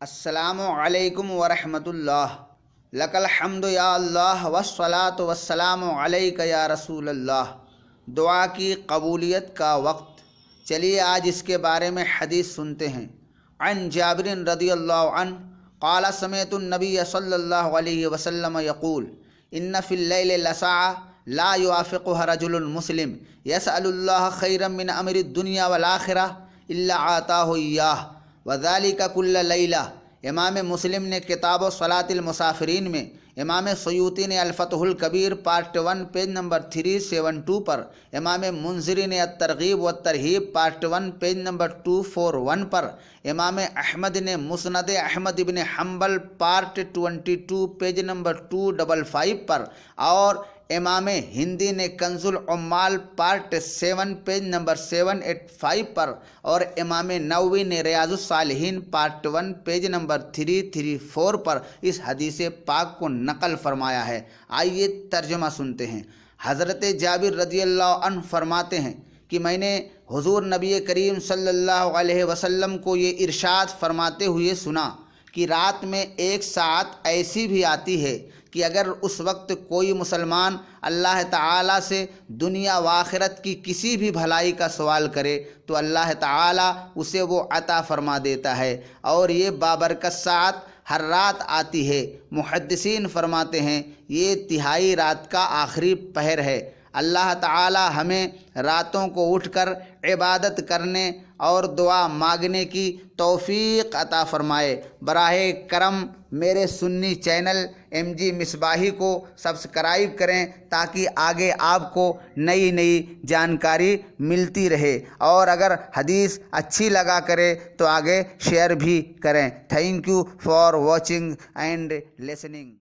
السلام علیکم ورحمۃ اللہ۔ لک الحمد یا اللہ والصلاۃ والسلام علیک یا رسول اللہ۔ دعا کی قبولیت کا وقت۔ چلیے آج اس کے بارے میں حدیث سنتے ہیں۔ عن جابر رضی اللہ عنہ قال سمعت النبی صلی اللہ علیہ وسلم یقول ان فی اللیل لساعۃ لا یوافقها رجل مسلم یسأل اللہ خیرا من امر الدنیا والآخرہ الا آتاہ ایاہ وذالک کل لیلہ۔ امام مسلم نے کتاب و صلاۃ المسافرین میں، امام سیوطی نے الفتح الکبیر پارٹ 1 پیج نمبر 372 پر، امام منذری نے الترغیب والترہیب پارٹ 1 پیج نمبر 241 پر، امام احمد نے مسند احمد ابن حنبل پارٹ 22 پیج نمبر 255 پر، اور امام ہندی نے کنز العمال پارٹ 7 پیج نمبر 785 پر، اور امام نووی نے ریاض الصالحین پارٹ 1 پیج نمبر 334 پر اس حدیث پاک کو نقل فرمایا ہے۔ آئیے ترجمہ سنتے ہیں۔ حضرت جابر رضی اللہ عنہ فرماتے ہیں کہ میں نے حضور نبی کریم صلی اللہ علیہ وسلم کو یہ ارشاد فرماتے ہوئے سنا کہ رات میں ایک ساعت ایسی بھی آتی ہے کہ اگر اس وقت کوئی مسلمان اللہ تعالیٰ سے دنیا و آخرت کی کسی بھی بھلائی کا سوال کرے تو اللہ تعالیٰ اسے وہ عطا فرما دیتا ہے، اور یہ بابرکت ساعت ہر رات آتی ہے۔ محدثین فرماتے ہیں یہ تہائی رات کا آخری پہر ہے۔ اللہ تعالی ہمیں راتوں کو اٹھ کر عبادت کرنے اور دعا مانگنے کی توفیق عطا فرمائے۔ براہ کرم میرے سنی چینل ایم جی مصباحی کو سبسکرائب کریں تاکہ آگے آپ کو نئی نئی جانکاری ملتی رہے، اور اگر حدیث اچھی لگا کرے تو آگے شیئر بھی کریں۔ Thank you for watching and listening.